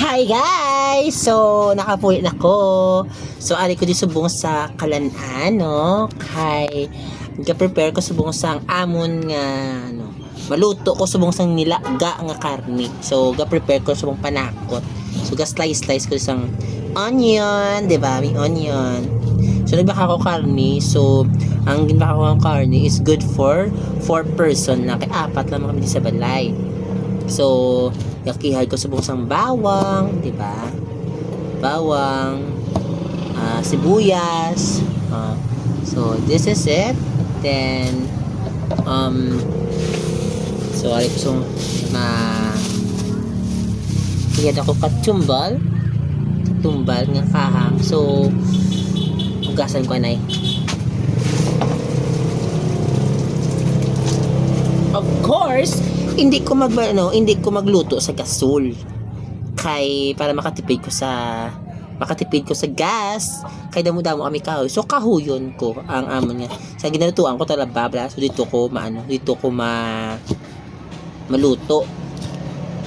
Hi guys! So, nakapulit na ko. So, ari ko di subong sa kalanan, no? Kay, nagka-prepare ko subong sang amon nga, ano, maluto ko subong sang nilaga nga karni. So, ga-prepare ko subong panakot. So, ga-slice ko sang onion, di ba? May onion. So, nagbaka ko karni. So, ang ginbaka ko ng karni is good for 4 person na. Kay apat lang kami sa balay. So, yakihay ko subong sang bawang, di ba? Bawang, sibuyas. So, this is it. Then, so, ari ko sung iyad ako katumbal nga kahang. So, hugasan ko na of course, hindi ko magluto sa gasol. Kay para makatipid ko sa gas. Kay damo-damo kami kahoy. So kahuyon ko ang amon nga. Sa ginalutuan ko talababla. So dito ko maluto.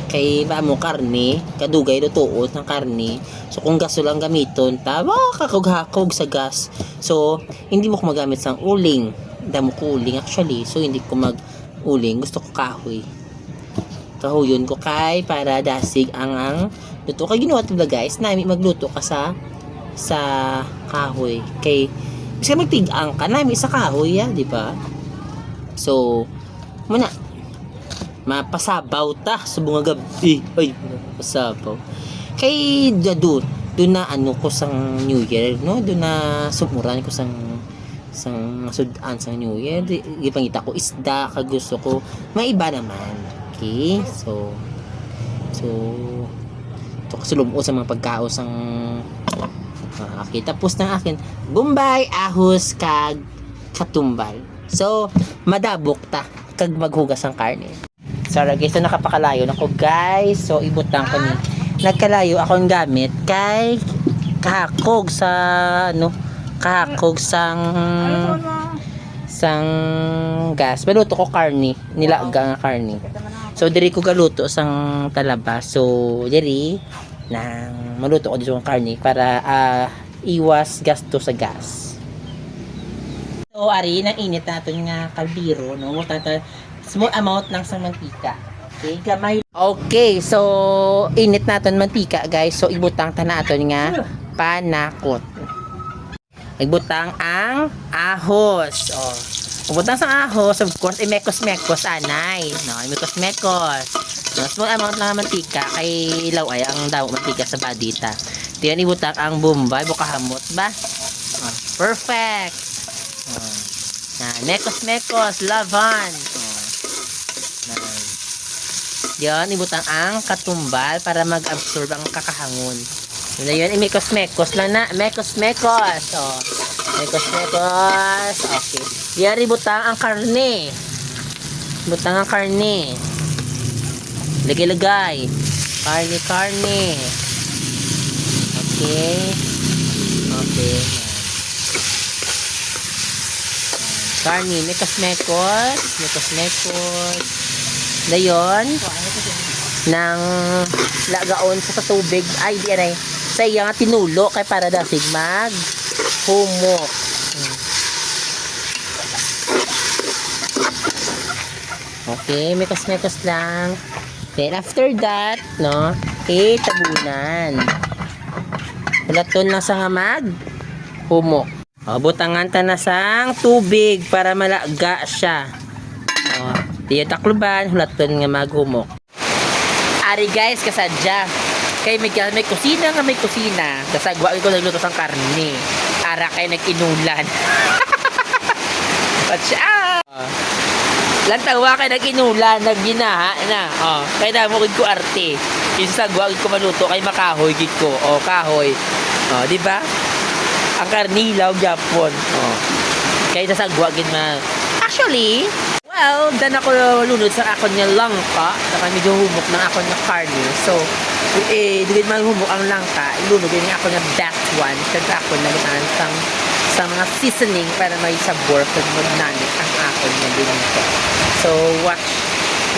Kay maamo karne, kadugay lutuot ng karne. So kung gasol ang gamiton, kakog sa gas. So hindi mo ko magamit sang uling. Damo ko uling actually. So hindi ko uling, gusto ko kahoy. Kahuyon ko kay para dasig ang luto. Kay ginawa ito guys, namin magluto ka sa kahoy. Kay kasi magtigang ka namin sa kahoy, di ba? So, muna mapasabaw ta sa bunga gabi. Ay, pasabaw. Kay doon na ko sang New Year, no? Doon na sumuran ko sang sudan sang New Year. Gipangita ko isda, kag gusto ko maiba naman. Okay, so kasulumot sa mga pagkao sang okay, tapos na akin Bombay, ahos, kag katumbal. So madabok ta kag maghugas ang karne. Sorry guys, so nakapakalayo na ko guys. So ibutang ko ni nagkalayo akong gamit kay kahakog sang gas. Maluto ko karne, nilaga nga karne. So diri ko galuto sang talaba. So diri nang maluto ko dito ang karne para iwas gasto sa gas. So ari nang init naton nga kaldero, no? Small amount lang sa mantika. Okay, gamay. Okay, so init naton mantika, guys. So ibutang ta naton nga panakot. Igbutang ang ahos. Ibutang sa ahos, of course, mekos-mekos anay. No, mekos-mekos. No, small amount lang ng mantika kay ilaw ay ang daw mantika sa badita. Diyan ibutang ang bombay, bukahamot ba? Perfect. Mekos-mekos, lavan. Diyan ibutang ang katumbal para mag-absorb ang kakahangon. Yun, mekos-mekos lang na. Mekos-mekos. Mekos-mekos. Okay. Diyan ibutang ang karne. Butang ang karne. Lagay-lagay. Karne. Okay. Okay. Karne. Mekos-mekos. Mekos-mekos. Dayon. Nang lagaon sa tubig. Ay, di aray. Sa iya nga tinulo kay para dasig mag humok. Okay, mekos-mekos lang. Then after that, no, tabunan. Ulaton lang sa mag humok. Butangan ta na sang tubig para malaga siya. Diyo takluban, hulaton nga maghumok. Ari guys, kasadya. Kay may kusina nga may kusina. Kasagwa ko nagluto sang karne. Ara kay nag-inulan. Patsa! Lantawa kay nag-inulan, nagginaha na. Kay damo ko arte. Yung sagwa ko maluto kay makahoy gid ko. Kahoy. Di ba? Ang karne law Japon. Kay sagwa gid actually, well, dan ako lunod sa akon nga langka. Saka medyo humok ng akon nga karne. So, dugid man humok ang langka. Ilunod din ako nga best one. Kaya ako nagutan sa mga seasoning para may sabor kung magnanit ang akon nga dinito. So, watch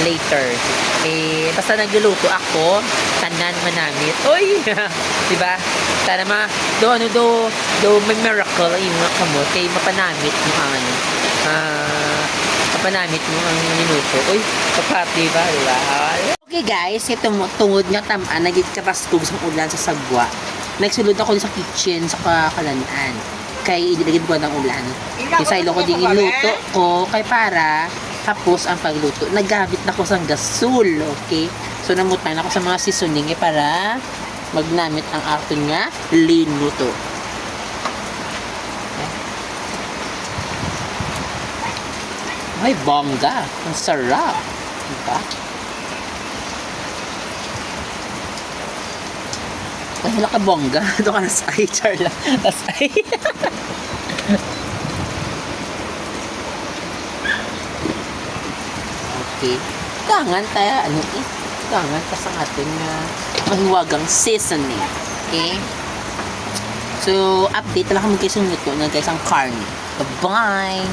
later. Basta nagluluto ako, tanan manamit. Uy! Diba? Sana may miracle yung mga kamot, kay mapanamit yung mapanamit mo ang minuto. Uy, kapati ba? Diba? Okay guys, ito mo, tungod nga tamaan, nagit kapaskog sa ulan sa sagwa. Nagsulod ako sa kitchen sa kakalanaan. Kay idilagid ko ng ulan. Isaylo ko din iluto ko, kay para tapos ang pagluto. Naggamit na ko sang gasol, okay? So, namutan ako sa mga seasoning para magnamit ang ato nga linuto. Ay, bongga. Ang sarap. Diba? Ay, wala ka bongga. Ito ka na sa ay, Charla. Nas ay. Okay. Gangan tayo, gangan pa sa ating mahiwagang seasoning. Okay? So, update lang kami kayo sa minuto na guys ang carne. Bye-bye!